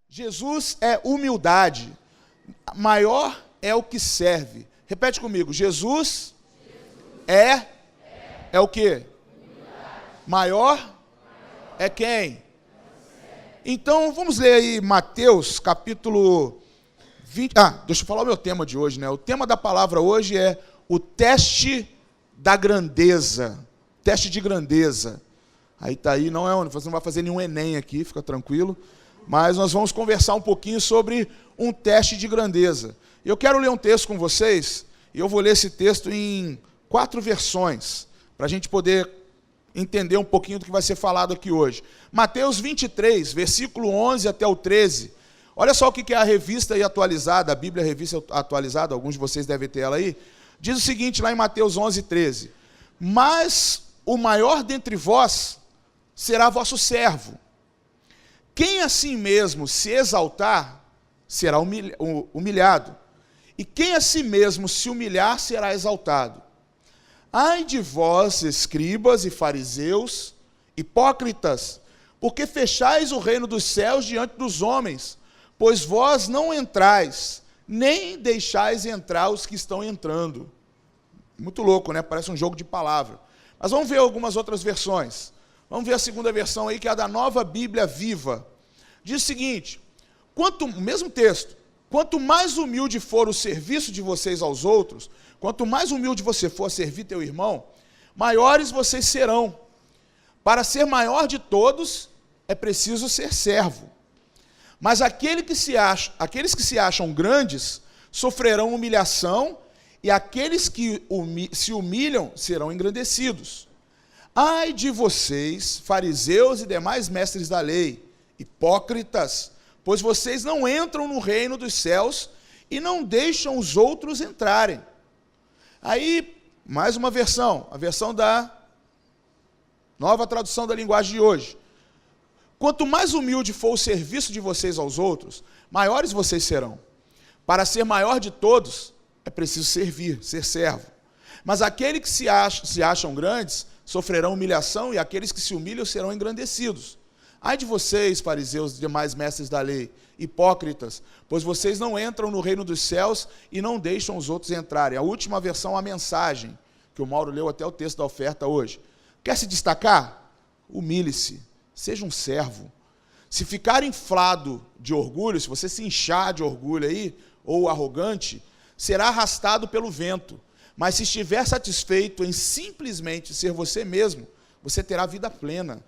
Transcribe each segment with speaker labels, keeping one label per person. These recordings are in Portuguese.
Speaker 1: Jesus é humildade. Maior é o que serve. Repete comigo. Jesus é o quê? Maior é quem? Então, vamos ler aí Mateus, capítulo 20. Deixa eu falar o meu tema de hoje, né? O tema da palavra hoje é o teste da grandeza. Teste de grandeza. Aí tá aí, você não vai fazer nenhum Enem aqui, fica tranquilo. Mas nós vamos conversar um pouquinho sobre um teste de grandeza. Eu quero ler um texto com vocês, e eu vou ler esse texto em 4 versões, para a gente poder entender um pouquinho do que vai ser falado aqui hoje. Mateus 23, versículo 11 até o 13. Olha só o que é a revista e atualizada, a Bíblia Revista Atualizada, alguns de vocês devem ter ela aí. Diz o seguinte, lá em Mateus 11, 13. Mas o maior dentre vós será vosso servo. Quem a si mesmo se exaltar, será humilhado. E quem a si mesmo se humilhar, será exaltado. Ai de vós, escribas e fariseus, hipócritas, porque fechais o reino dos céus diante dos homens, pois vós não entrais, nem deixais entrar os que estão entrando. Muito louco, né? Parece um jogo de palavra. Mas vamos ver algumas outras versões. Vamos ver a segunda versão aí, que é a da Nova Bíblia Viva. Diz o seguinte, mesmo texto, quanto mais humilde for o serviço de vocês aos outros, quanto mais humilde você for a servir teu irmão, maiores vocês serão. Para ser maior de todos, é preciso ser servo. Mas aqueles que se acham grandes, sofrerão humilhação, e aqueles que se humilham serão engrandecidos. Ai de vocês, fariseus e demais mestres da lei, hipócritas, pois vocês não entram no reino dos céus e não deixam os outros entrarem. Aí, mais uma versão, a versão da Nova Tradução da Linguagem de hoje. Quanto mais humilde for o serviço de vocês aos outros, maiores vocês serão. Para ser maior de todos, é preciso servir, ser servo. Mas aqueles que se acham grandes, sofrerão humilhação, e aqueles que se humilham serão engrandecidos. Ai de vocês, fariseus e demais mestres da lei, hipócritas, pois vocês não entram no reino dos céus e não deixam os outros entrarem. A última versão, a mensagem, que o Mauro leu até o texto da oferta hoje. Quer se destacar? Humilhe-se, seja um servo. Se ficar inflado de orgulho, se você se inchar de orgulho aí, ou arrogante, será arrastado pelo vento. Mas se estiver satisfeito em simplesmente ser você mesmo, você terá vida plena.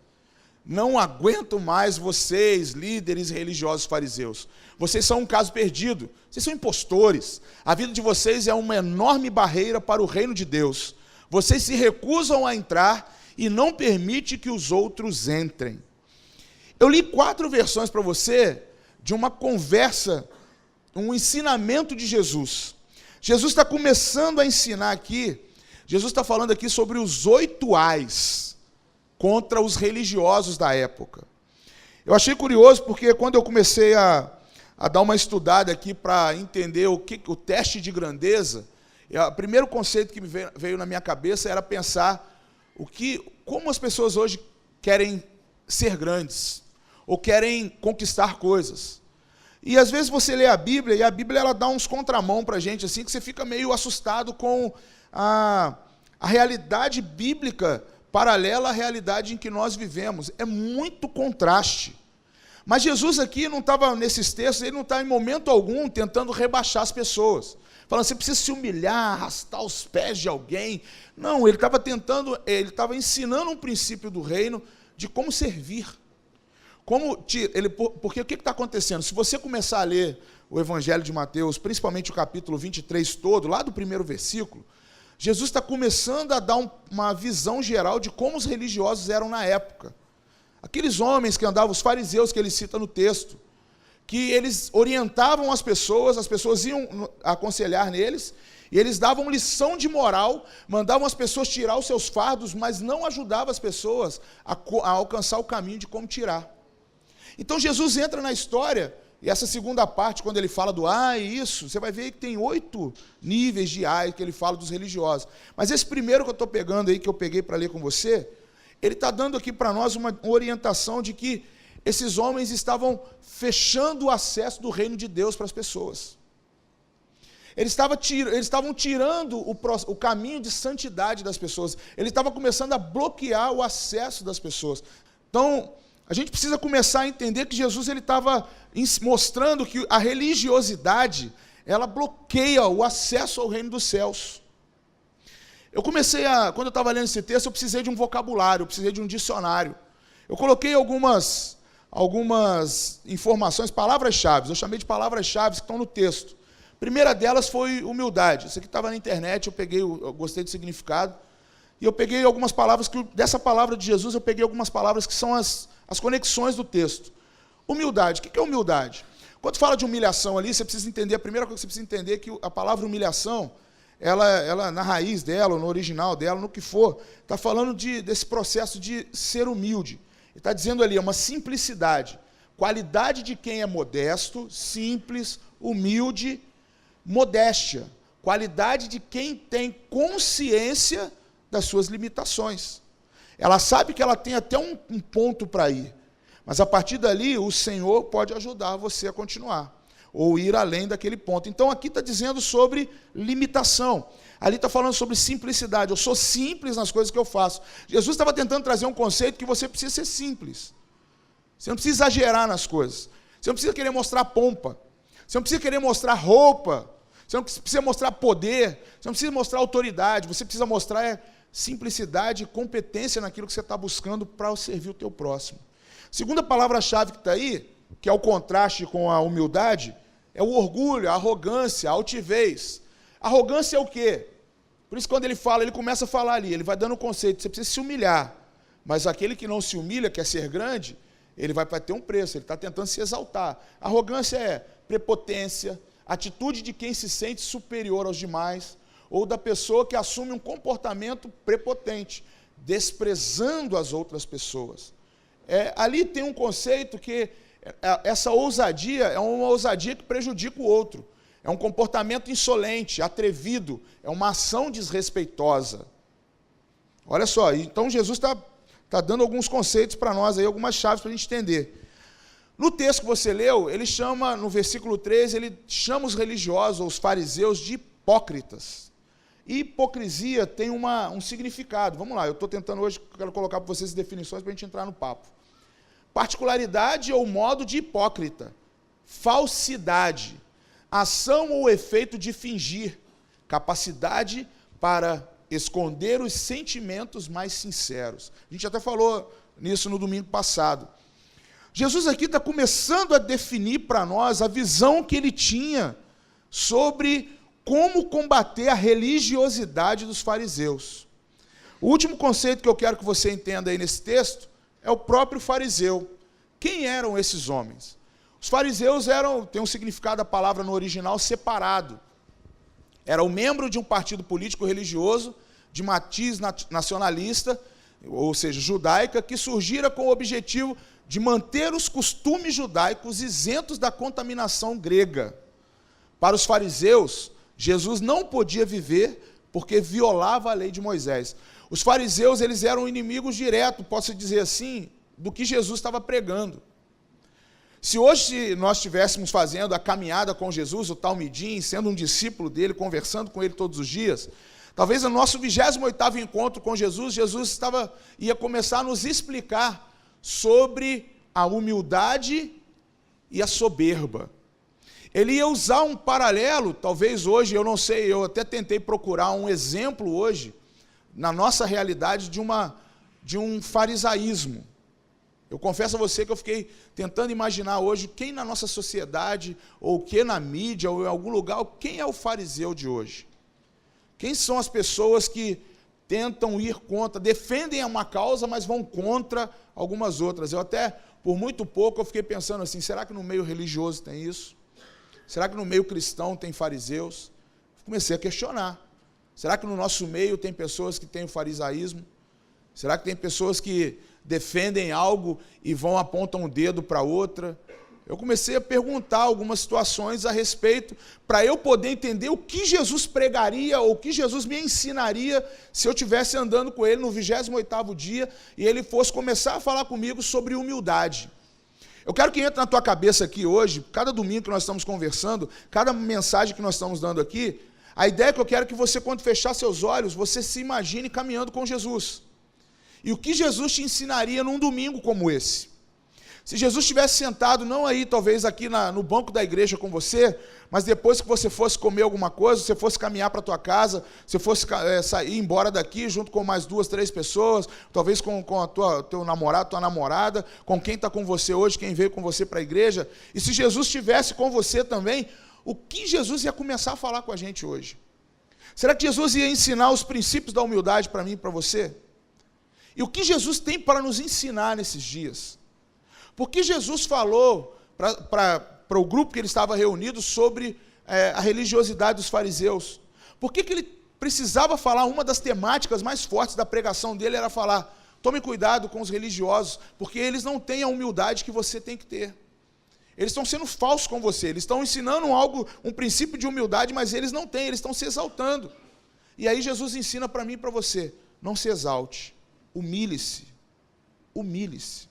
Speaker 1: Não aguento mais vocês, líderes religiosos fariseus. Vocês são um caso perdido. Vocês são impostores. A vida de vocês é uma enorme barreira para o reino de Deus. Vocês se recusam a entrar e não permitem que os outros entrem. Eu li 4 versões para você de uma conversa, um ensinamento de Jesus. Jesus está começando a ensinar aqui, Jesus está falando aqui sobre os 8 ais contra os religiosos da época. Eu achei curioso porque quando eu comecei a dar uma estudada aqui para entender o teste de grandeza, o primeiro conceito que me veio na minha cabeça era pensar como as pessoas hoje querem ser grandes, ou querem conquistar coisas. E às vezes você lê a Bíblia, e a Bíblia ela dá uns contramão para a gente, assim, que você fica meio assustado com a realidade bíblica paralela à realidade em que nós vivemos. É muito contraste. Mas Jesus aqui não estava nesses textos, ele não está em momento algum tentando rebaixar as pessoas. Falando, você precisa se humilhar, arrastar os pés de alguém. Não, ele estava ensinando um princípio do reino de como servir. Porque o que está acontecendo? Se você começar a ler o Evangelho de Mateus, principalmente o capítulo 23 todo, lá do primeiro versículo, Jesus está começando a dar uma visão geral de como os religiosos eram na época. Aqueles homens que andavam, os fariseus que ele cita no texto, que eles orientavam as pessoas iam aconselhar neles, e eles davam lição de moral, mandavam as pessoas tirar os seus fardos, mas não ajudavam as pessoas a alcançar o caminho de como tirar. Então Jesus entra na história, e essa segunda parte, quando ele fala do isso, você vai ver que tem 8 níveis de que ele fala dos religiosos. Mas esse primeiro que eu estou pegando aí, que eu peguei para ler com você, ele está dando aqui para nós uma orientação de que esses homens estavam fechando o acesso do reino de Deus para as pessoas. Eles estavam tirando o caminho de santidade das pessoas. Ele estava começando a bloquear o acesso das pessoas. Então, a gente precisa começar a entender que Jesus ele estava mostrando que a religiosidade, ela bloqueia o acesso ao reino dos céus. Quando eu estava lendo esse texto, eu precisei de um vocabulário, eu precisei de um dicionário. Eu coloquei algumas informações, palavras-chave, eu chamei de palavras-chave que estão no texto. A primeira delas foi humildade. Isso aqui estava na internet, eu gostei do significado. E eu peguei algumas palavras, dessa palavra de Jesus, eu peguei algumas palavras que são as conexões do texto. Humildade. O que é humildade? Quando fala de humilhação ali, você precisa entender, a primeira coisa que você precisa entender é que a palavra humilhação, ela na raiz dela, no original dela, no que for, está falando desse processo de ser humilde. Ele está dizendo ali, é uma simplicidade. Qualidade de quem é modesto, simples, humilde, modéstia, qualidade de quem tem consciência das suas limitações. Ela sabe que ela tem até um ponto para ir, mas a partir dali o Senhor pode ajudar você a continuar, ou ir além daquele ponto. Então aqui está dizendo sobre limitação, ali está falando sobre simplicidade, eu sou simples nas coisas que eu faço. Jesus estava tentando trazer um conceito que você precisa ser simples, você não precisa exagerar nas coisas, você não precisa querer mostrar pompa, você não precisa querer mostrar roupa, você não precisa mostrar poder, você não precisa mostrar autoridade, você precisa mostrar simplicidade e competência naquilo que você está buscando para servir o teu próximo. Segunda palavra-chave que está aí, que é o contraste com a humildade, é o orgulho, a arrogância, a altivez. Arrogância é o quê? Por isso, quando ele fala, ele começa a falar ali, ele vai dando o conceito, você precisa se humilhar, mas aquele que não se humilha, quer ser grande, ele vai ter um preço, ele está tentando se exaltar. Arrogância é prepotência, atitude de quem se sente superior aos demais, ou da pessoa que assume um comportamento prepotente, desprezando as outras pessoas. Ali tem um conceito que essa ousadia é uma ousadia que prejudica o outro, é um comportamento insolente, atrevido, é uma ação desrespeitosa. Olha só, então Jesus está dando alguns conceitos para nós, aí, algumas chaves para a gente entender. No texto que você leu, ele chama, no versículo 13, ele chama os religiosos, os fariseus, de hipócritas. E hipocrisia tem um significado. Vamos lá, eu estou tentando hoje, quero colocar para vocês as definições para a gente entrar no papo. Particularidade ou modo de hipócrita. Falsidade. Ação ou efeito de fingir. Capacidade para esconder os sentimentos mais sinceros. A gente até falou nisso no domingo passado. Jesus aqui está começando a definir para nós a visão que ele tinha sobre como combater a religiosidade dos fariseus. O último conceito que eu quero que você entenda aí nesse texto é o próprio fariseu. Quem eram esses homens? Os fariseus tem um significado, a palavra no original, separado. Era o membro de um partido político religioso, de matiz nacionalista, ou seja, judaica, que surgira com o objetivo de manter os costumes judaicos isentos da contaminação grega. Para os fariseus, Jesus não podia viver porque violava a lei de Moisés. Os fariseus, eles eram inimigos diretos, posso dizer assim, do que Jesus estava pregando. Se hoje nós estivéssemos fazendo a caminhada com Jesus, o Talmidim, sendo um discípulo dele, conversando com ele todos os dias, talvez no nosso 28º encontro com Jesus, Jesus ia começar a nos explicar sobre a humildade e a soberba. Ele ia usar um paralelo, talvez hoje, eu não sei, eu até tentei procurar um exemplo hoje, na nossa realidade, de um farisaísmo. Eu confesso a você que eu fiquei tentando imaginar hoje quem na nossa sociedade, ou que na mídia, ou em algum lugar, quem é o fariseu de hoje? Quem são as pessoas que tentam ir contra, defendem uma causa, mas vão contra algumas outras? Eu até, por muito pouco, eu fiquei pensando assim, será que no meio religioso tem isso? Será que no meio cristão tem fariseus? Comecei a questionar. Será que no nosso meio tem pessoas que têm o farisaísmo? Será que tem pessoas que defendem algo e apontam um dedo para outra? eu comecei a perguntar algumas situações a respeito, para eu poder entender o que Jesus pregaria, ou o que Jesus me ensinaria, se eu estivesse andando com ele no 28º dia, e ele fosse começar a falar comigo sobre humildade. Eu quero que entre na tua cabeça aqui hoje, cada domingo que nós estamos conversando, cada mensagem que nós estamos dando aqui, a ideia é que eu quero que você, quando fechar seus olhos, você se imagine caminhando com Jesus. E o que Jesus te ensinaria num domingo como esse? Se Jesus estivesse sentado, não aí, talvez aqui no banco da igreja com você, mas depois que você fosse comer alguma coisa, você fosse caminhar para a tua casa, você fosse sair embora daqui, junto com mais 2, 3 pessoas, talvez com teu namorado, tua namorada, com quem está com você hoje, quem veio com você para a igreja, e se Jesus estivesse com você também, o que Jesus ia começar a falar com a gente hoje? Será que Jesus ia ensinar os princípios da humildade para mim e para você? E o que Jesus tem para nos ensinar nesses dias? Porque Jesus falou para o grupo que ele estava reunido sobre a religiosidade dos fariseus? Por que ele precisava falar? Uma das temáticas mais fortes da pregação dele era falar: tome cuidado com os religiosos, porque eles não têm a humildade que você tem que ter. Eles estão sendo falsos com você, eles estão ensinando um princípio de humildade, mas eles não têm, eles estão se exaltando. E aí Jesus ensina para mim e para você: não se exalte, humilhe-se, humilhe-se.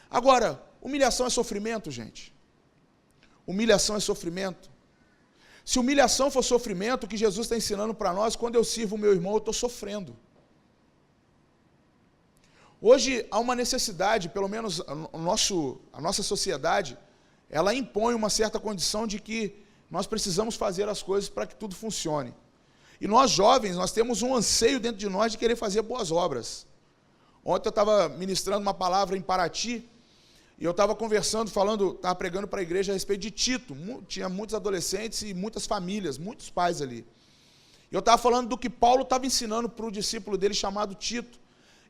Speaker 1: Agora, humilhação é sofrimento, gente? Humilhação é sofrimento? Se humilhação for sofrimento, o que Jesus está ensinando para nós, quando eu sirvo o meu irmão, eu estou sofrendo. Hoje há uma necessidade, pelo menos a nossa sociedade, ela impõe uma certa condição de que nós precisamos fazer as coisas para que tudo funcione. E nós jovens, nós temos um anseio dentro de nós de querer fazer boas obras. Ontem eu estava ministrando uma palavra em Paraty, e eu estava conversando, estava pregando para a igreja a respeito de Tito. Tinha muitos adolescentes e muitas famílias, muitos pais ali. E eu estava falando do que Paulo estava ensinando para o discípulo dele chamado Tito.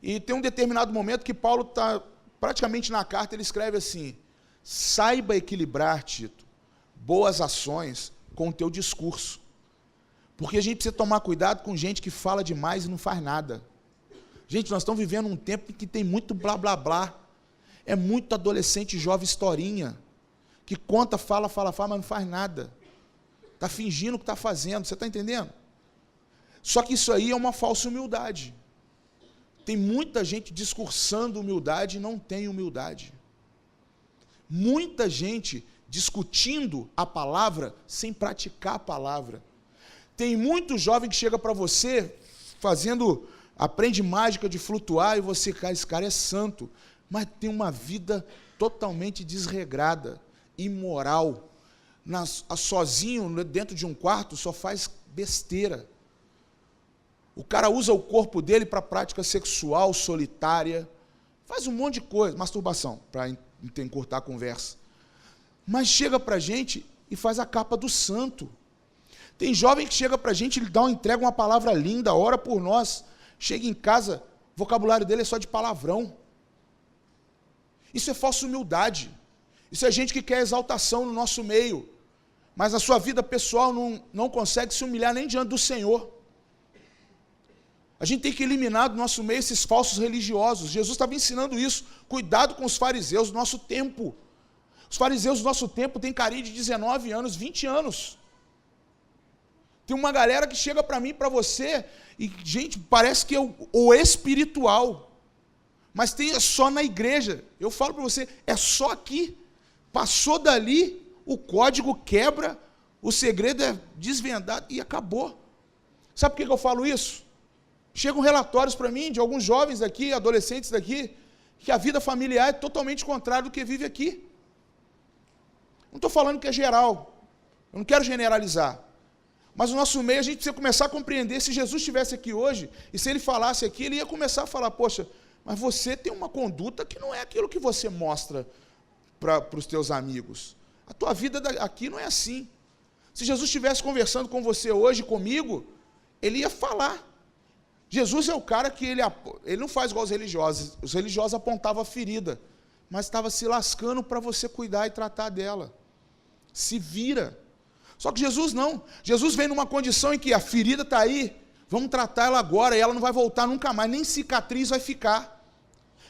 Speaker 1: E tem um determinado momento que Paulo está, praticamente na carta, ele escreve assim: saiba equilibrar, Tito, boas ações com o teu discurso. Porque a gente precisa tomar cuidado com gente que fala demais e não faz nada. Gente, nós estamos vivendo um tempo em que tem muito blá, blá, blá. É muito adolescente jovem historinha, que conta, fala, mas não faz nada. Está fingindo o que está fazendo, você está entendendo? Só que isso aí é uma falsa humildade. Tem muita gente discursando humildade e não tem humildade. Muita gente discutindo a palavra sem praticar a palavra. Tem muito jovem que chega para você aprende mágica de flutuar e você, cara, esse cara é santo, mas tem uma vida totalmente desregrada, imoral, sozinho dentro de um quarto, só faz besteira. O cara usa o corpo dele para prática sexual, solitária, faz um monte de coisa, masturbação, para encurtar a conversa. Mas chega para a gente e faz a capa do santo. Tem jovem que chega para a gente, ele entrega uma palavra linda, ora por nós, chega em casa, o vocabulário dele é só de palavrão. Isso é falsa humildade. Isso é gente que quer exaltação no nosso meio, mas na sua vida pessoal não consegue se humilhar nem diante do Senhor. A gente tem que eliminar do nosso meio esses falsos religiosos. Jesus estava ensinando isso. Cuidado com os fariseus do nosso tempo. Os fariseus do nosso tempo têm carinha de 19 anos, 20 anos. Tem uma galera que chega para mim, para você, e, gente, parece que é o espiritual. Mas é só na igreja. Eu falo para você, é só aqui. Passou dali, o código quebra, o segredo é desvendado e acabou. Sabe por que eu falo isso? Chegam relatórios para mim de alguns jovens daqui, adolescentes daqui, que a vida familiar é totalmente contrária do que vive aqui. Não estou falando que é geral. Eu não quero generalizar. Mas no nosso meio a gente precisa começar a compreender. Se Jesus estivesse aqui hoje, e se ele falasse aqui, ele ia começar a falar: poxa, mas você tem uma conduta que não é aquilo que você mostra para os teus amigos. A tua vida aqui não é assim. Se Jesus estivesse conversando com você hoje, comigo, ele ia falar. Jesus é o cara que ele não faz igual os religiosos. Os religiosos apontavam a ferida, mas estava se lascando para você cuidar e tratar dela. Se vira. Só que Jesus não. Jesus vem numa condição em que a ferida está aí, vamos tratar ela agora, e ela não vai voltar nunca mais, nem cicatriz vai ficar.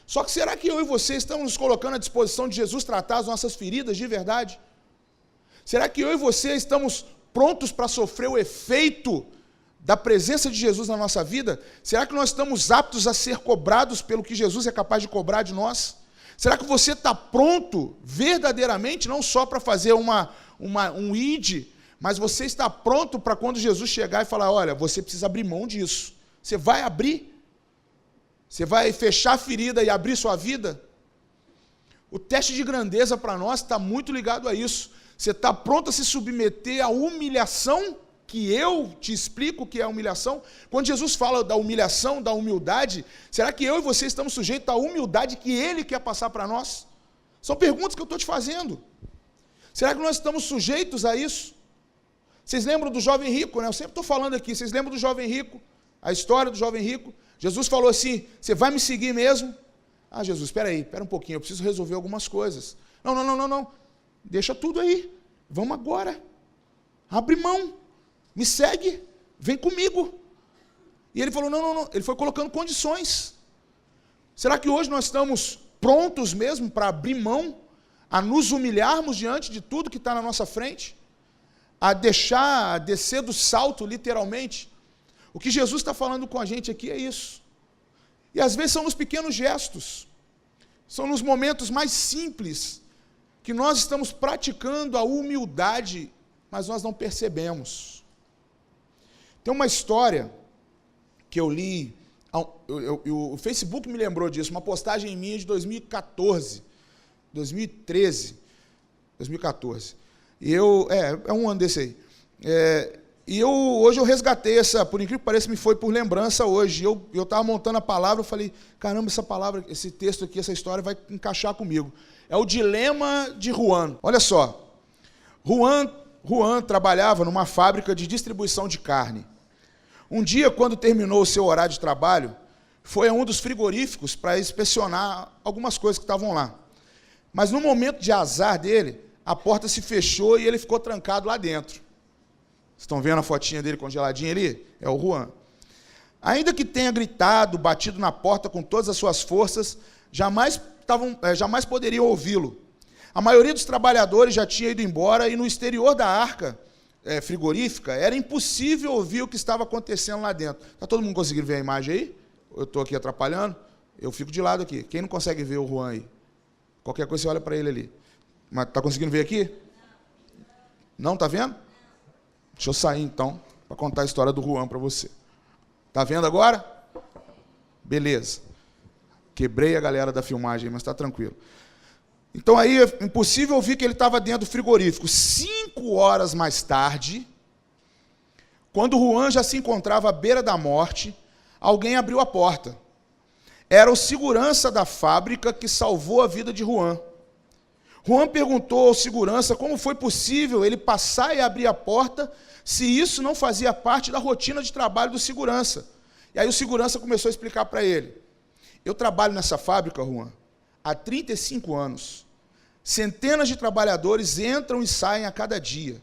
Speaker 1: Só que será que eu e você estamos nos colocando à disposição de Jesus tratar as nossas feridas de verdade? Será que eu e você estamos prontos para sofrer o efeito da presença de Jesus na nossa vida? Será que nós estamos aptos a ser cobrados pelo que Jesus é capaz de cobrar de nós? Será que você está pronto verdadeiramente, não só para fazer um id, mas você está pronto para quando Jesus chegar e falar, olha, você precisa abrir mão disso. Você vai abrir? Você vai fechar a ferida e abrir sua vida? O teste de grandeza para nós está muito ligado a isso. Você está pronto a se submeter à humilhação, que eu te explico o que é humilhação? Quando Jesus fala da humilhação, da humildade, será que eu e você estamos sujeitos à humildade que Ele quer passar para nós? São perguntas que eu estou te fazendo. Será que nós estamos sujeitos a isso? Vocês lembram do jovem rico, né? Eu sempre estou falando aqui, vocês lembram do jovem rico? A história do jovem rico? Jesus falou assim, você vai me seguir mesmo? Ah, Jesus, espera um pouquinho, eu preciso resolver algumas coisas. Não. Deixa tudo aí. Vamos agora. Abre mão. Me segue. Vem comigo. E ele falou, não. Ele foi colocando condições. Será que hoje nós estamos prontos mesmo para abrir mão, a nos humilharmos diante de tudo que está na nossa frente? A descer do salto, literalmente? O que Jesus está falando com a gente aqui é isso. E às vezes são nos pequenos gestos, são nos momentos mais simples, que nós estamos praticando a humildade, mas nós não percebemos. Tem uma história que eu li, o Facebook me lembrou disso, uma postagem minha de 2014, 2013, 2014. E é um ano desse aí. Hoje eu resgatei essa, por incrível que pareça, me foi por lembrança hoje. Eu estava montando a palavra, eu falei, caramba, essa palavra, esse texto aqui, essa história vai encaixar comigo. É o dilema de Juan. Olha só, Juan trabalhava numa fábrica de distribuição de carne. Um dia, quando terminou o seu horário de trabalho, foi a um dos frigoríficos para inspecionar algumas coisas que estavam lá. Mas no momento de azar dele, a porta se fechou e ele ficou trancado lá dentro. Vocês estão vendo a fotinha dele congeladinha ali? É o Juan. Ainda que tenha gritado, batido na porta com todas as suas forças, jamais poderiam ouvi-lo. A maioria dos trabalhadores já tinha ido embora e no exterior da arca frigorífica era impossível ouvir o que estava acontecendo lá dentro. Está todo mundo conseguindo ver a imagem aí? Eu estou aqui atrapalhando? Eu fico de lado aqui. Quem não consegue ver o Juan aí? Qualquer coisa você olha para ele ali. Mas está conseguindo ver aqui? Não, está vendo? Deixa eu sair então, para contar a história do Juan para você. Está vendo agora? Beleza. Quebrei a galera da filmagem, mas está tranquilo. Então aí é impossível ouvir que ele estava dentro do frigorífico. 5 horas mais tarde, quando Juan já se encontrava à beira da morte, alguém abriu a porta. Era o segurança da fábrica que salvou a vida de Juan. Juan perguntou ao segurança como foi possível ele passar e abrir a porta se isso não fazia parte da rotina de trabalho do segurança. E aí o segurança começou a explicar para ele. Eu trabalho nessa fábrica, Juan, há 35 anos. Centenas de trabalhadores entram e saem a cada dia.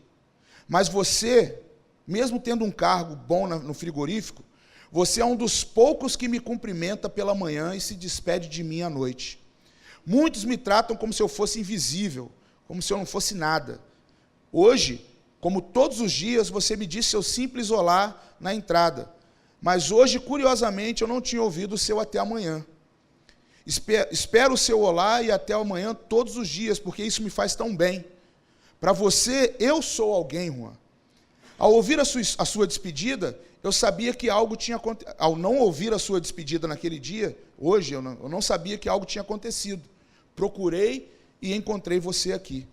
Speaker 1: Mas você, mesmo tendo um cargo bom no frigorífico, você é um dos poucos que me cumprimenta pela manhã e se despede de mim à noite. Muitos me tratam como se eu fosse invisível, como se eu não fosse nada. Hoje, como todos os dias, você me disse seu simples olá na entrada. Mas hoje, curiosamente, eu não tinha ouvido o seu até amanhã. Espero o seu olá e até amanhã todos os dias, porque isso me faz tão bem. Para você, eu sou alguém, Juan. Ao ouvir a sua despedida, eu sabia que algo tinha acontecido. Ao não ouvir a sua despedida naquele dia, hoje, eu não sabia que algo tinha acontecido. Procurei e encontrei você aqui.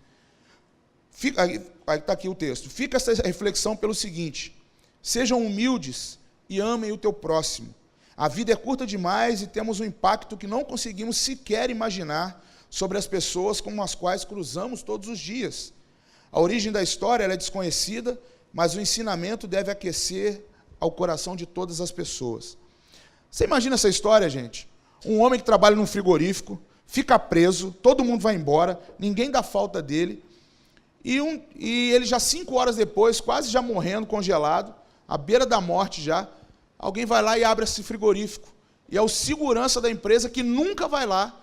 Speaker 1: Aí está aqui o texto. Fica essa reflexão pelo seguinte: sejam humildes e amem o teu próximo. A vida é curta demais e temos um impacto que não conseguimos sequer imaginar sobre as pessoas com as quais cruzamos todos os dias. A origem da história é desconhecida, mas o ensinamento deve aquecer ao coração de todas as pessoas. Você imagina essa história, gente? Um homem que trabalha num frigorífico, fica preso, todo mundo vai embora, ninguém dá falta dele, e ele já 5 horas depois, quase já morrendo, congelado, à beira da morte já, alguém vai lá e abre esse frigorífico e é o segurança da empresa que nunca vai lá,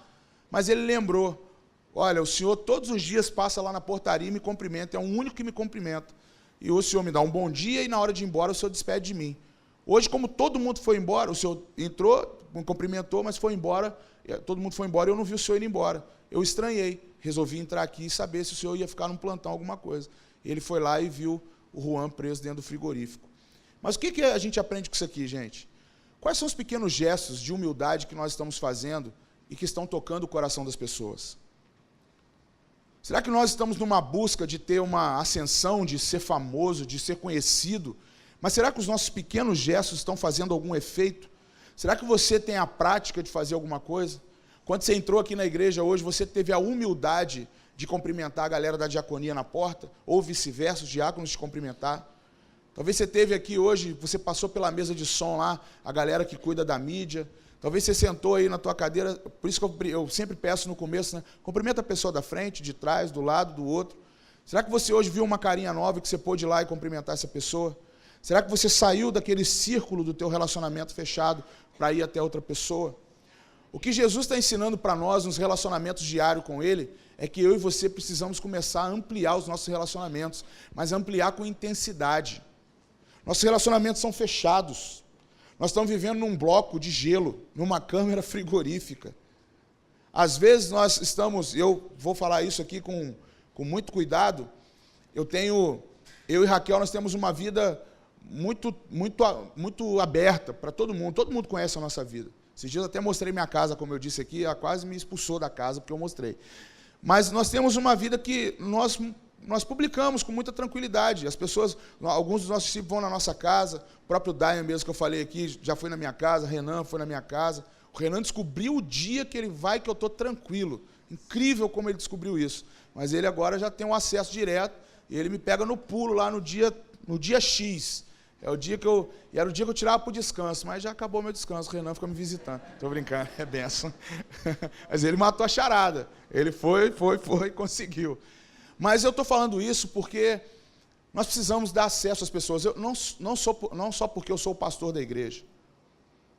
Speaker 1: mas ele lembrou, olha, o senhor todos os dias passa lá na portaria e me cumprimenta, é o único que me cumprimenta. E o senhor me dá um bom dia e na hora de ir embora o senhor despede de mim. Hoje, como todo mundo foi embora, o senhor entrou, me cumprimentou, mas foi embora, todo mundo foi embora e eu não vi o senhor ir embora. Eu estranhei, resolvi entrar aqui e saber se o senhor ia ficar num plantão, alguma coisa. Ele foi lá e viu o Juan preso dentro do frigorífico. Mas o que a gente aprende com isso aqui, gente? Quais são os pequenos gestos de humildade que nós estamos fazendo e que estão tocando o coração das pessoas? Será que nós estamos numa busca de ter uma ascensão, de ser famoso, de ser conhecido? Mas será que os nossos pequenos gestos estão fazendo algum efeito? Será que você tem a prática de fazer alguma coisa? Quando você entrou aqui na igreja hoje, você teve a humildade de cumprimentar a galera da diaconia na porta? Ou vice-versa, os diáconos te cumprimentar? Talvez você teve aqui hoje, você passou pela mesa de som lá, a galera que cuida da mídia. Talvez você sentou aí na tua cadeira, por isso que eu sempre peço no começo, né? Cumprimenta a pessoa da frente, de trás, do lado, do outro. Será que você hoje viu uma carinha nova e que você pôde ir lá e cumprimentar essa pessoa? Será que você saiu daquele círculo do teu relacionamento fechado para ir até outra pessoa? O que Jesus está ensinando para nós nos relacionamentos diários com Ele é que eu e você precisamos começar a ampliar os nossos relacionamentos, mas ampliar com intensidade. Nossos relacionamentos são fechados. Nós estamos vivendo num bloco de gelo, numa câmara frigorífica. Às vezes nós estamos, eu vou falar isso aqui com muito cuidado, eu e Raquel, nós temos uma vida muito aberta para todo mundo conhece a nossa vida. Esses dias eu até mostrei minha casa, como eu disse aqui, ela quase me expulsou da casa porque eu mostrei. Mas nós temos uma vida que nós publicamos com muita tranquilidade. As pessoas, alguns dos nossos discípulos vão na nossa casa, o próprio Dayan mesmo que eu falei aqui, já foi na minha casa, Renan foi na minha casa. O Renan descobriu o dia que ele vai, que eu estou tranquilo. Incrível como ele descobriu isso. Mas ele agora já tem um acesso direto, e ele me pega no pulo lá no dia X. Era o dia que eu tirava para o descanso, mas já acabou meu descanso, o Renan fica me visitando. Estou brincando, é benção. Mas ele matou a charada. Ele foi, conseguiu. Mas eu estou falando isso porque nós precisamos dar acesso às pessoas. Eu não só porque eu sou o pastor da igreja.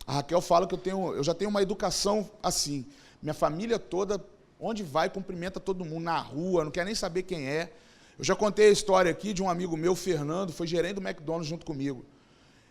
Speaker 1: A Raquel fala que eu já tenho uma educação assim. Minha família toda, onde vai, cumprimenta todo mundo, na rua, não quer nem saber quem é. Eu já contei a história aqui de um amigo meu, Fernando, foi gerente do McDonald's junto comigo.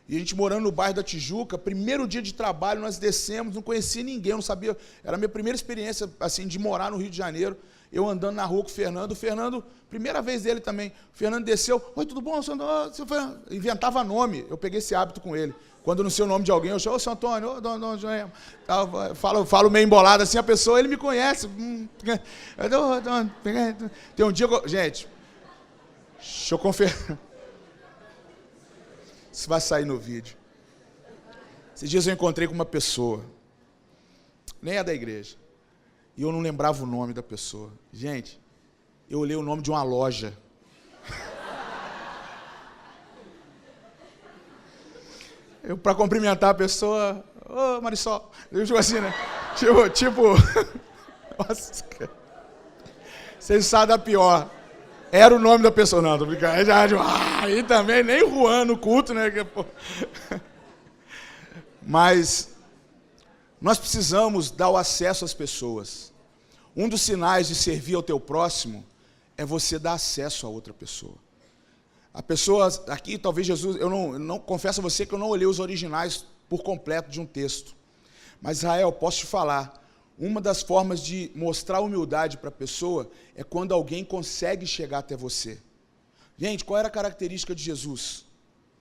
Speaker 1: E a gente morando no bairro da Tijuca, primeiro dia de trabalho, nós descemos, não conhecia ninguém, eu não sabia, era a minha primeira experiência assim, de morar no Rio de Janeiro, eu andando na rua com o Fernando, primeira vez dele também, o Fernando desceu, oi, tudo bom, seu Antônio? Inventava nome, eu peguei esse hábito com ele. Quando eu não sei o nome de alguém, eu chamo, ô, seu Antônio, ô, dona Joema, falo meio embolado assim, a pessoa, ele me conhece. Tem um dia, gente, deixa eu confessar. Isso vai sair no vídeo. Esses dias eu encontrei com uma pessoa, nem é da igreja, e eu não lembrava o nome da pessoa. Gente, eu olhei o nome de uma loja. Eu, para cumprimentar a pessoa, ô Marisol, eu digo assim, né? Tipo, nossa, vocês sabem da pior. Era o nome da pessoa, não, tô brincando. Aí também, nem Juan no culto, né? Mas nós precisamos dar o acesso às pessoas. Um dos sinais de servir ao teu próximo é você dar acesso a outra pessoa. A pessoa, aqui talvez Jesus, eu não confesso a você que eu não olhei os originais por completo de um texto. Mas Israel, posso te falar, uma das formas de mostrar humildade para a pessoa é quando alguém consegue chegar até você. Gente, qual era a característica de Jesus?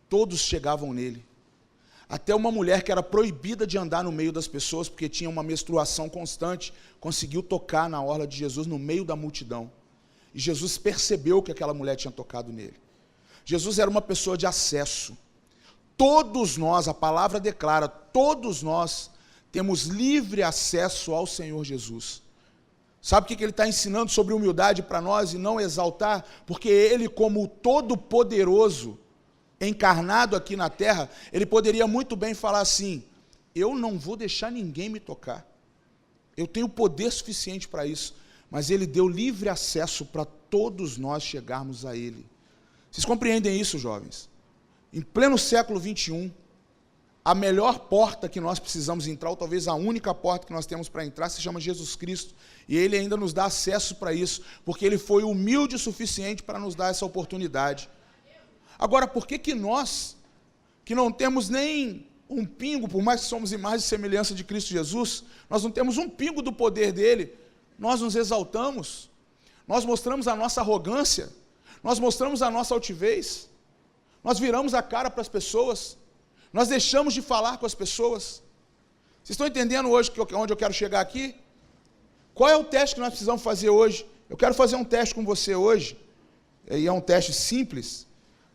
Speaker 1: Todos chegavam nele. Até uma mulher que era proibida de andar no meio das pessoas, porque tinha uma menstruação constante, conseguiu tocar na orla de Jesus no meio da multidão. E Jesus percebeu que aquela mulher tinha tocado nele. Jesus era uma pessoa de acesso. Todos nós, a palavra declara, todos nós temos livre acesso ao Senhor Jesus. Sabe o que ele está ensinando sobre humildade para nós e não exaltar? Porque ele, como todo-poderoso, encarnado aqui na terra, ele poderia muito bem falar assim, eu não vou deixar ninguém me tocar. Eu tenho poder suficiente para isso. Mas ele deu livre acesso para todos nós chegarmos a ele. Vocês compreendem isso, jovens? Em pleno século XXI, a melhor porta que nós precisamos entrar, ou talvez a única porta que nós temos para entrar, se chama Jesus Cristo. E Ele ainda nos dá acesso para isso, porque Ele foi humilde o suficiente para nos dar essa oportunidade. Agora, por que nós, que não temos nem um pingo, por mais que somos imagem e semelhança de Cristo Jesus, nós não temos um pingo do poder dEle, nós nos exaltamos, nós mostramos a nossa arrogância, nós mostramos a nossa altivez, nós viramos a cara para as pessoas, nós deixamos de falar com as pessoas. Vocês estão entendendo hoje onde eu quero chegar aqui? Qual é o teste que nós precisamos fazer hoje? Eu quero fazer um teste com você hoje, e é um teste simples,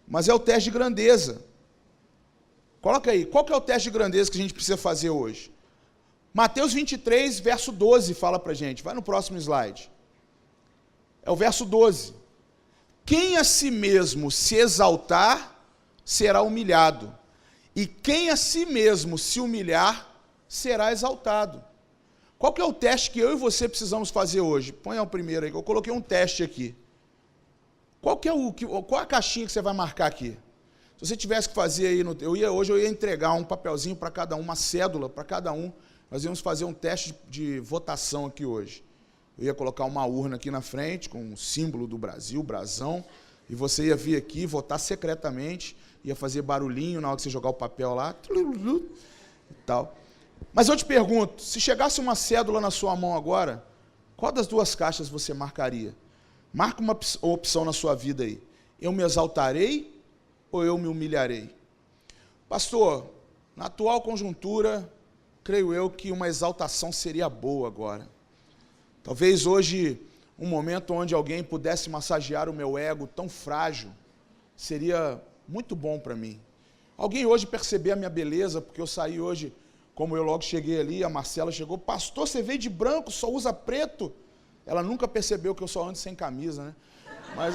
Speaker 1: mas é o teste de grandeza. Coloca aí, qual que é o teste de grandeza que a gente precisa fazer hoje? Mateus 23, verso 12, fala para a gente. Vai no próximo slide. É o verso 12. Quem a si mesmo se exaltar, será humilhado. E quem a si mesmo se humilhar, será exaltado. Qual que é o teste que eu e você precisamos fazer hoje? Põe o primeiro aí, eu coloquei um teste aqui. Qual é a caixinha que você vai marcar aqui? Se você tivesse que fazer aí, hoje eu ia entregar um papelzinho para cada um, uma cédula para cada um. Nós íamos fazer um teste de votação aqui hoje. Eu ia colocar uma urna aqui na frente, com o símbolo do Brasil, brasão, e você ia vir aqui votar secretamente, ia fazer barulhinho na hora que você jogar o papel lá, e tal. Mas eu te pergunto, se chegasse uma cédula na sua mão agora, qual das duas caixas você marcaria? Marca uma opção na sua vida aí. Eu me exaltarei ou eu me humilharei? Pastor, na atual conjuntura, creio eu que uma exaltação seria boa agora. Talvez hoje, um momento onde alguém pudesse massagear o meu ego tão frágil, seria muito bom para mim. Alguém hoje perceber a minha beleza, porque eu saí hoje, como eu logo cheguei ali, a Marcela chegou, pastor, você veio de branco, só usa preto? Ela nunca percebeu que eu só ando sem camisa, né? Mas...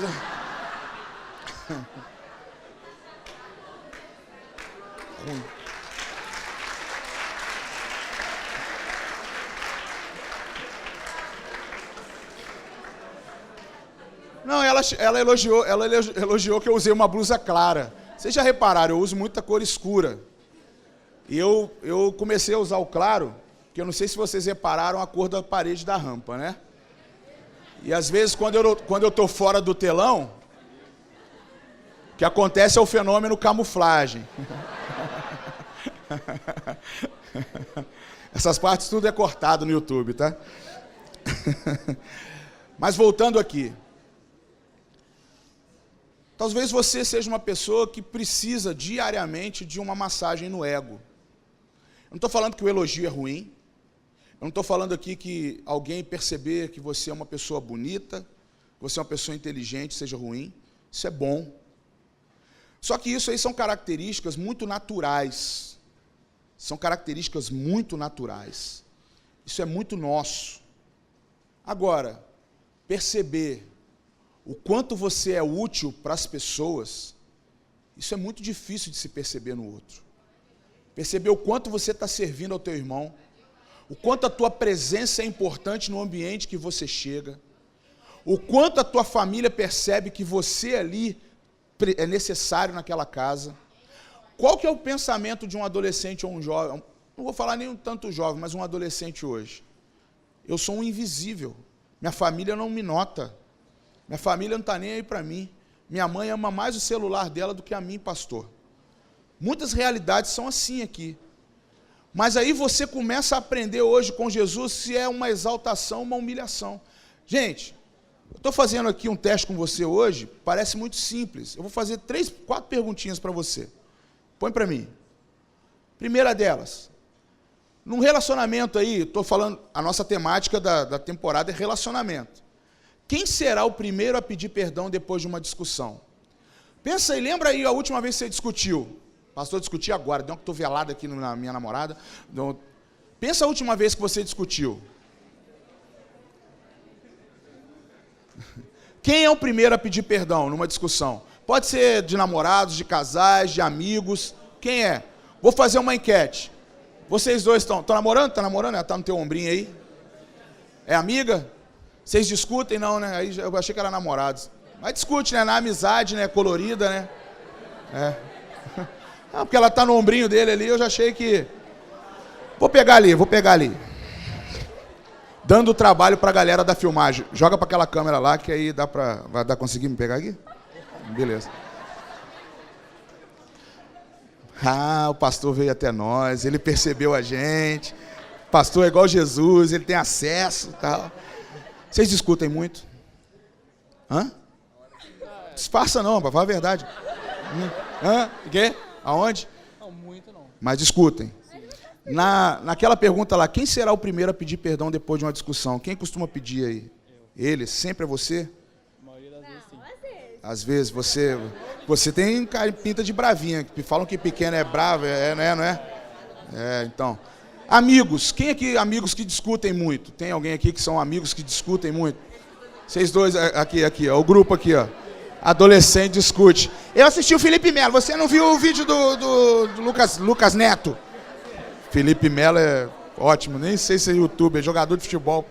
Speaker 1: Não, ela elogiou que eu usei uma blusa clara. Vocês já repararam, eu uso muita cor escura. E eu comecei a usar o claro, que eu não sei se vocês repararam a cor da parede da rampa, né? E às vezes, quando eu estou fora do telão, o que acontece é o fenômeno camuflagem. Essas partes tudo é cortado no YouTube, tá? Mas voltando aqui. Talvez você seja uma pessoa que precisa diariamente de uma massagem no ego. Eu não estou falando que o elogio é ruim. Eu não estou falando aqui que alguém perceber que você é uma pessoa bonita, que você é uma pessoa inteligente, seja ruim. Isso é bom. Só que isso aí são características muito naturais. São características muito naturais. Isso é muito nosso. Agora, perceber o quanto você é útil para as pessoas, isso é muito difícil de se perceber no outro. Perceber o quanto você está servindo ao teu irmão, o quanto a tua presença é importante no ambiente que você chega, o quanto a tua família percebe que você ali é necessário naquela casa. Qual que é o pensamento de um adolescente ou um jovem? Não vou falar nem um tanto jovem, mas um adolescente hoje. Eu sou um invisível. Minha família não me nota. Minha família não está nem aí para mim. Minha mãe ama mais o celular dela do que a mim, pastor. Muitas realidades são assim aqui. Mas aí você começa a aprender hoje com Jesus se é uma exaltação ou uma humilhação. Gente, eu estou fazendo aqui um teste com você hoje, parece muito simples. Eu vou fazer 4 perguntinhas para você. Põe para mim. Primeira delas. Num relacionamento aí, estou falando, a nossa temática da temporada é relacionamento. Quem será o primeiro a pedir perdão depois de uma discussão? Pensa aí, lembra aí a última vez que você discutiu? Pastor, discuti agora, deu uma cotovelada aqui na minha namorada. Pensa a última vez que você discutiu. Quem é o primeiro a pedir perdão numa discussão? Pode ser de namorados, de casais, de amigos. Quem é? Vou fazer uma enquete. Vocês dois estão namorando? Está namorando? Ela está no teu ombrinho aí? É amiga? Vocês discutem? Não, né? Aí eu achei que era namorados. Mas discute, né? Na amizade, né? Colorida, né? É. Ah, porque ela está no ombrinho dele ali, eu já achei que... Vou pegar ali. Dando trabalho para a galera da filmagem. Joga para aquela câmera lá, que aí dá para... Vai dar conseguir me pegar aqui? Beleza. Ah, o pastor veio até nós, ele percebeu a gente. O pastor é igual Jesus, ele tem acesso e tal. Vocês discutem muito? Hã? Disfarça não, para falar a verdade. Hã? O quê? Aonde?
Speaker 2: Não, muito não.
Speaker 1: Mas discutem. Naquela pergunta lá, quem será o primeiro a pedir perdão depois de uma discussão? Quem costuma pedir aí? Ele? Sempre é você?
Speaker 2: A maioria das vezes, sim.
Speaker 1: Às vezes você tem pinta de bravinha. Falam que pequeno é bravo, não é? É, então. Amigos. Quem aqui, amigos que discutem muito? Tem alguém aqui que são amigos que discutem muito? Vocês dois aqui, ó, o grupo aqui, ó. Adolescente discute. Eu assisti o Felipe Melo. Você não viu o vídeo do Lucas Neto? Felipe Melo é ótimo. Nem sei se é youtuber, é jogador de futebol.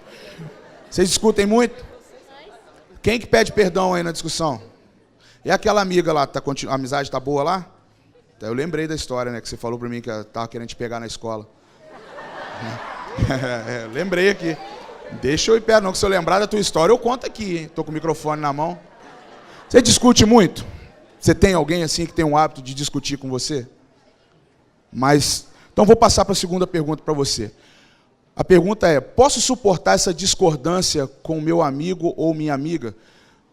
Speaker 1: Vocês discutem muito? Quem que pede perdão aí na discussão? E aquela amiga lá, a amizade tá boa lá? Eu lembrei da história, né? Que você falou pra mim que tava querendo te pegar na escola. Lembrei aqui. Deixa eu ir perto, não, que se eu lembrar da tua história, eu conto aqui, hein? Tô com o microfone na mão. Você discute muito? Você tem alguém assim que tem um hábito de discutir com você? Então vou passar para a segunda pergunta para você. A pergunta é, posso suportar essa discordância com meu amigo ou minha amiga?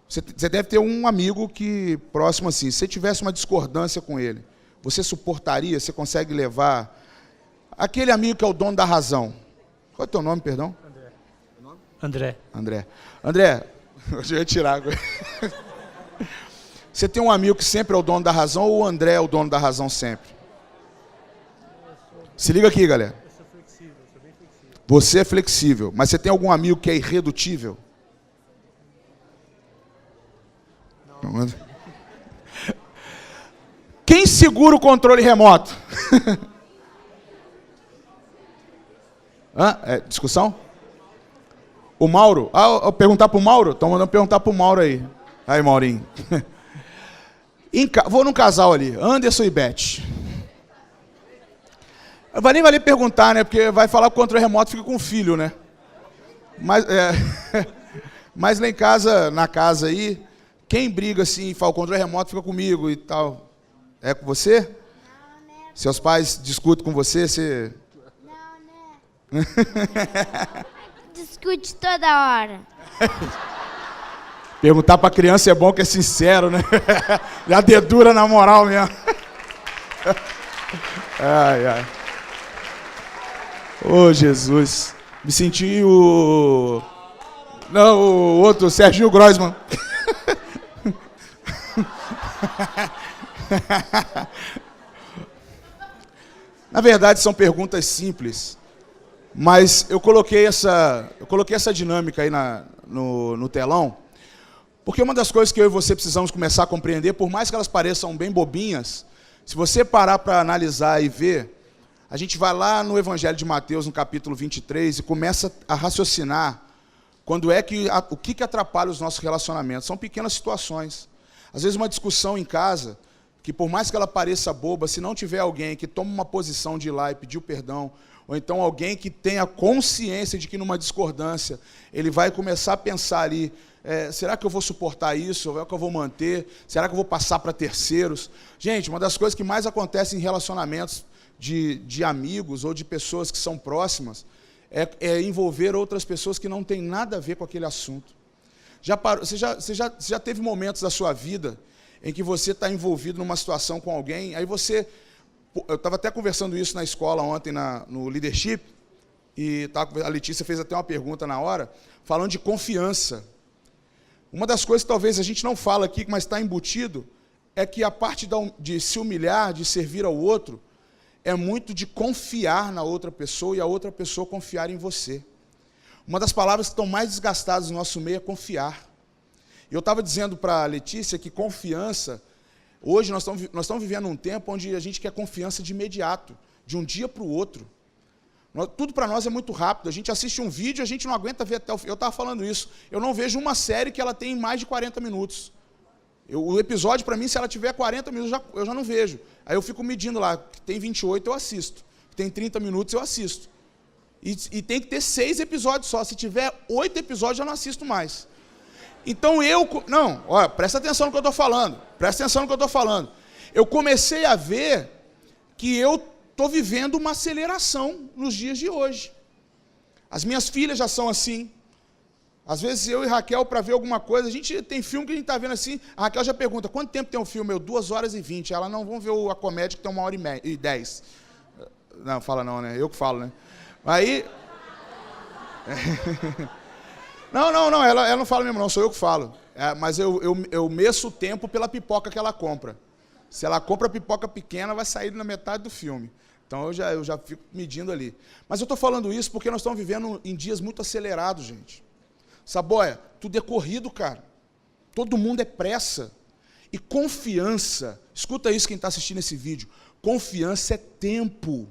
Speaker 1: Você deve ter um amigo que, próximo assim, se você tivesse uma discordância com ele, você suportaria, você consegue levar... Aquele amigo que é o dono da razão. Qual é o teu nome, perdão? André. André, eu ia tirar agora. Você tem um amigo que sempre é o dono da razão ou o André é o dono da razão sempre? Se liga aqui, galera.
Speaker 2: Eu sou flexível, sou bem flexível.
Speaker 1: Você é flexível, mas você tem algum amigo que é irredutível? Não. Quem segura o controle remoto? Discussão? O Mauro? Eu perguntar pro Mauro? Estão mandando perguntar pro Mauro aí. Aí, Maurinho. Vou num casal ali, Anderson e Beth. Vai nem valer perguntar, né? Porque vai falar que o controle remoto fica com o filho, né? Mas lá em casa, na casa aí, quem briga assim, fala o controle remoto fica comigo e tal. É com você?
Speaker 3: Não, né?
Speaker 1: Seus pais discutem com você, você...
Speaker 3: Não, né? Discute toda hora.
Speaker 1: Perguntar pra criança é bom que é sincero, né? Já dedura na moral mesmo. Ai. Ô, Jesus. Me senti o outro, Serginho Groisman. Na verdade, são perguntas simples. Mas eu coloquei essa dinâmica aí no telão, porque uma das coisas que eu e você precisamos começar a compreender, por mais que elas pareçam bem bobinhas, se você parar para analisar e ver, a gente vai lá no Evangelho de Mateus, no capítulo 23, e começa a raciocinar o que atrapalha os nossos relacionamentos. São pequenas situações. Às vezes uma discussão em casa, que por mais que ela pareça boba, se não tiver alguém que tome uma posição de ir lá e pedir o perdão, ou então alguém que tenha consciência de que numa discordância, ele vai começar a pensar ali, será que eu vou suportar isso? Será que eu vou manter? Será que eu vou passar para terceiros? Gente, uma das coisas que mais acontece em relacionamentos de amigos ou de pessoas que são próximas é envolver outras pessoas que não têm nada a ver com aquele assunto. Você já teve momentos da sua vida em que você está envolvido numa situação com alguém, aí você... Eu estava até conversando isso na escola ontem, no Leadership, e a Letícia fez até uma pergunta na hora, falando de confiança. Uma das coisas que talvez a gente não fala aqui, mas está embutido, é que a parte de se humilhar, de servir ao outro, é muito de confiar na outra pessoa e a outra pessoa confiar em você. Uma das palavras que estão mais desgastadas no nosso meio é confiar. Eu estava dizendo para a Letícia que confiança... Hoje nós estamos vivendo um tempo onde a gente quer confiança de imediato, de um dia para o outro. Tudo para nós é muito rápido. A gente assiste um vídeo, a gente não aguenta ver até o fim. Eu estava falando isso. Eu não vejo uma série que ela tem mais de 40 minutos. O episódio, para mim, se ela tiver 40 minutos, eu já não vejo. Aí eu fico medindo lá, tem 28, eu assisto. Tem 30 minutos, eu assisto. E tem que ter 6 episódios só. Se tiver 8 episódios, eu não assisto mais. Então não, olha, presta atenção no que eu estou falando. Presta atenção no que eu estou falando. Eu comecei a ver que eu estou vivendo uma aceleração nos dias de hoje. As minhas filhas já são assim. Às vezes eu e Raquel, para ver alguma coisa, a gente tem filme que a gente está vendo assim, a Raquel já pergunta, quanto tempo tem um filme? 2h20. Ela, não, vamos ver a comédia que tem 1h10. Não, fala não, né? Eu que falo, né? Aí... Não, ela não fala mesmo não, sou eu que falo. Mas eu meço o tempo pela pipoca que ela compra. Se ela compra pipoca pequena, vai sair na metade do filme. Então eu já fico medindo ali. Mas eu estou falando isso porque nós estamos vivendo em dias muito acelerados, gente. Saboia, tudo é corrido, cara. Todo mundo é pressa. E confiança, escuta isso quem está assistindo esse vídeo, confiança é tempo.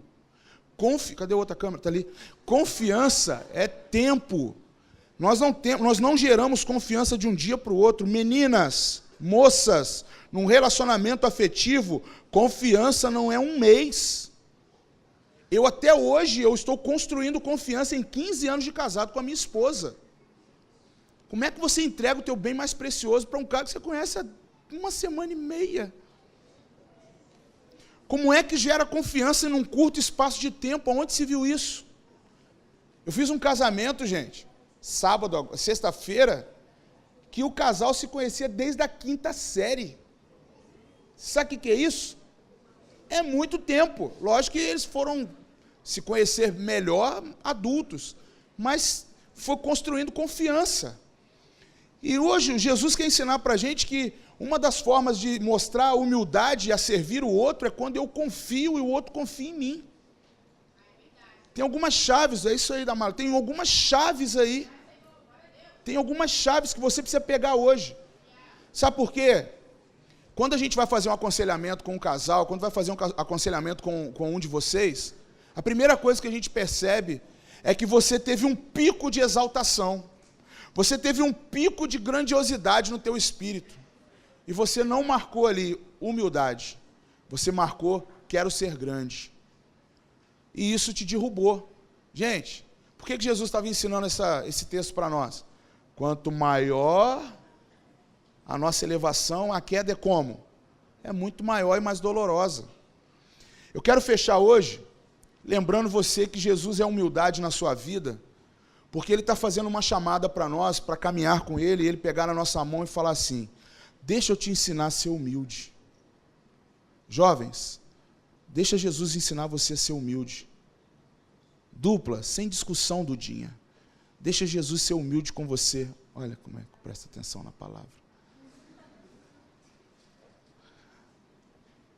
Speaker 1: Cadê a outra câmera? Está ali. Confiança é tempo. Nós não geramos confiança de um dia para o outro. Meninas, moças, num relacionamento afetivo, confiança não é um mês. Até hoje, eu estou construindo confiança em 15 anos de casado com a minha esposa. Como é que você entrega o teu bem mais precioso para um cara que você conhece há 1 semana e meia? Como é que gera confiança em um curto espaço de tempo? Onde se viu isso? Eu fiz um casamento, gente, sexta-feira, que o casal se conhecia desde a 5ª série. Sabe o que é isso? É muito tempo. Lógico que eles foram se conhecer melhor adultos, mas foi construindo confiança. E hoje Jesus quer ensinar para a gente que uma das formas de mostrar a humildade e a servir o outro é quando eu confio e o outro confia em mim. Tem algumas chaves, é isso aí, Damara, tem algumas chaves aí. Tem algumas chaves que você precisa pegar hoje. Sabe por quê? Quando a gente vai fazer um aconselhamento com um casal, quando vai fazer um aconselhamento com um de vocês, a primeira coisa que a gente percebe é que você teve um pico de exaltação. Você teve um pico de grandiosidade no teu espírito. E você não marcou ali humildade. Você marcou quero ser grande. E isso te derrubou. Gente, por que Jesus estava ensinando esse texto para nós? Quanto maior a nossa elevação, a queda é como? É muito maior e mais dolorosa. Eu quero fechar hoje lembrando você que Jesus é humildade na sua vida, porque Ele está fazendo uma chamada para nós, para caminhar com Ele, e Ele pegar na nossa mão e falar assim, deixa eu te ensinar a ser humilde. Jovens, deixa Jesus ensinar você a ser humilde. Dupla, sem discussão, Dudinha. Deixa Jesus ser humilde com você. Olha como é que presta atenção na palavra.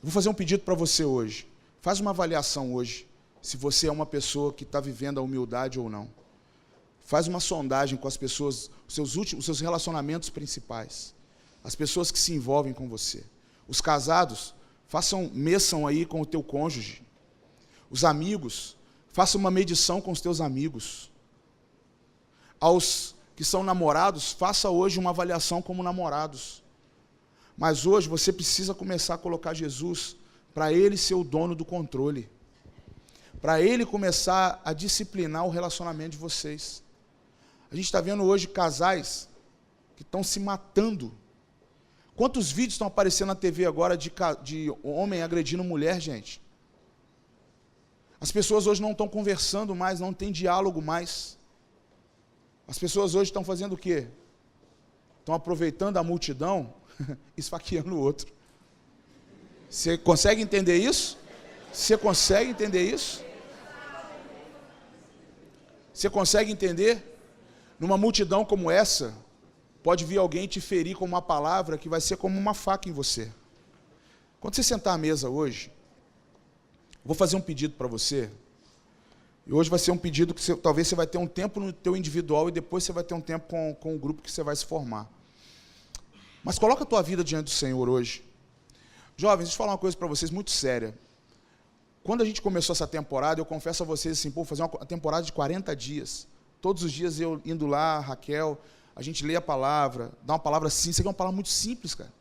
Speaker 1: Vou fazer um pedido para você hoje. Faz uma avaliação hoje, se você é uma pessoa que está vivendo a humildade ou não. Faz uma sondagem com as pessoas, os seus relacionamentos principais. As pessoas que se envolvem com você. Os casados, meçam aí com o teu cônjuge. Os amigos, faça uma medição com os teus amigos. Aos que são namorados, faça hoje uma avaliação como namorados. Mas hoje você precisa começar a colocar Jesus para Ele ser o dono do controle. Para Ele começar a disciplinar o relacionamento de vocês. A gente está vendo hoje casais que estão se matando. Quantos vídeos estão aparecendo na TV agora de homem agredindo mulher, gente? As pessoas hoje não estão conversando mais, não tem diálogo mais. As pessoas hoje estão fazendo o quê? Estão aproveitando a multidão, esfaqueando o outro. Você consegue entender isso? Você consegue entender isso? Você consegue entender? Numa multidão como essa, pode vir alguém te ferir com uma palavra que vai ser como uma faca em você. Quando você sentar à mesa hoje, vou fazer um pedido para você. E hoje vai ser um pedido que talvez você vai ter um tempo no teu individual e depois você vai ter um tempo com o grupo que você vai se formar. Mas coloca a tua vida diante do Senhor hoje. Jovens, deixa eu falar uma coisa para vocês muito séria. Quando a gente começou essa temporada, eu confesso a vocês assim, fazer uma temporada de 40 dias. Todos os dias eu indo lá, Raquel, a gente lê a palavra, dá uma palavra simples. Isso aqui é uma palavra muito simples, cara.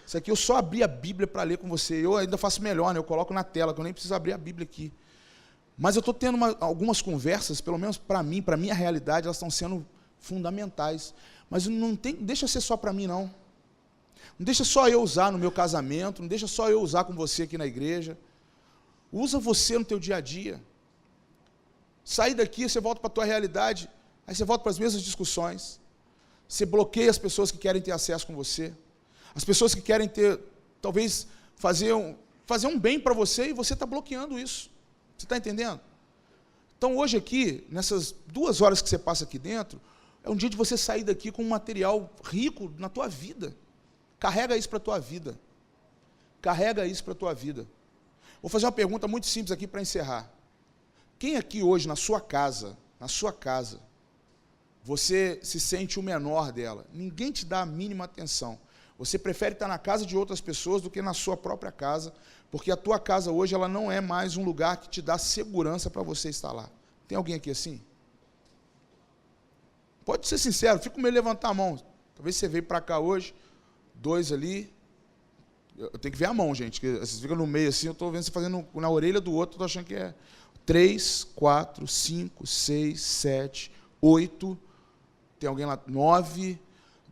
Speaker 1: Isso aqui eu só abri a Bíblia para ler com você. Eu ainda faço melhor, né? Eu coloco na tela, que eu nem preciso abrir a Bíblia aqui. Mas eu estou tendo algumas conversas, pelo menos para mim, para a minha realidade, elas estão sendo fundamentais. Mas não deixa ser só para mim, não. Não deixa só eu usar no meu casamento, não deixa só eu usar com você aqui na igreja. Usa você no teu dia a dia. Sai daqui, você volta para a tua realidade, aí você volta para as mesmas discussões. Você bloqueia as pessoas que querem ter acesso com você. As pessoas que querem ter, talvez, fazer um bem para você e você está bloqueando isso. Você está entendendo? Então, hoje aqui, nessas 2 horas que você passa aqui dentro, é um dia de você sair daqui com um material rico na tua vida. Carrega isso para a tua vida. Carrega isso para a tua vida. Vou fazer uma pergunta muito simples aqui para encerrar. Quem aqui hoje, na sua casa, você se sente o menor dela? Ninguém te dá a mínima atenção. Você prefere estar na casa de outras pessoas do que na sua própria casa, porque a tua casa hoje ela não é mais um lugar que te dá segurança para você estar lá. Tem alguém aqui assim? Pode ser sincero, fica com medo de levantar a mão. Talvez você veio para cá hoje, 2 ali. Eu tenho que ver a mão, gente, que vocês ficam no meio assim, eu estou vendo você fazendo na orelha do outro, estou achando que é 3, 4, 5, 6, 7, 8, tem alguém lá, 9,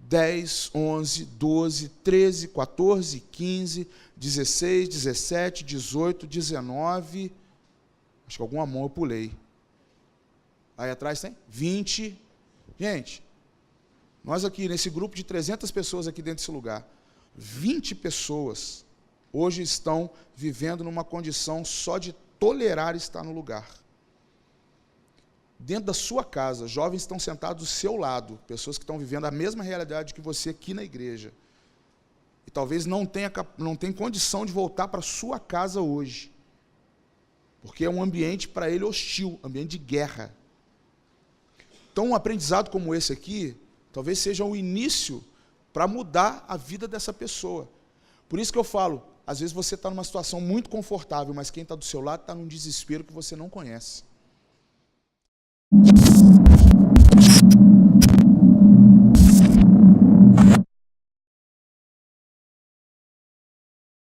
Speaker 1: 10, 11, 12, 13, 14, 15, 16, 17, 18, 19, acho que alguma mão eu pulei. Aí atrás tem 20. Gente, nós aqui, nesse grupo de 300 pessoas aqui dentro desse lugar, 20 pessoas hoje estão vivendo numa condição só de tolerar estar no lugar. Dentro da sua casa, jovens estão sentados do seu lado, pessoas que estão vivendo a mesma realidade que você aqui na igreja. E talvez não tenha condição de voltar para a sua casa hoje, porque é um ambiente para ele hostil, ambiente de guerra. Então, um aprendizado como esse aqui, talvez seja o início para mudar a vida dessa pessoa. Por isso que eu falo, às vezes você está numa situação muito confortável, mas quem está do seu lado está num desespero que você não conhece.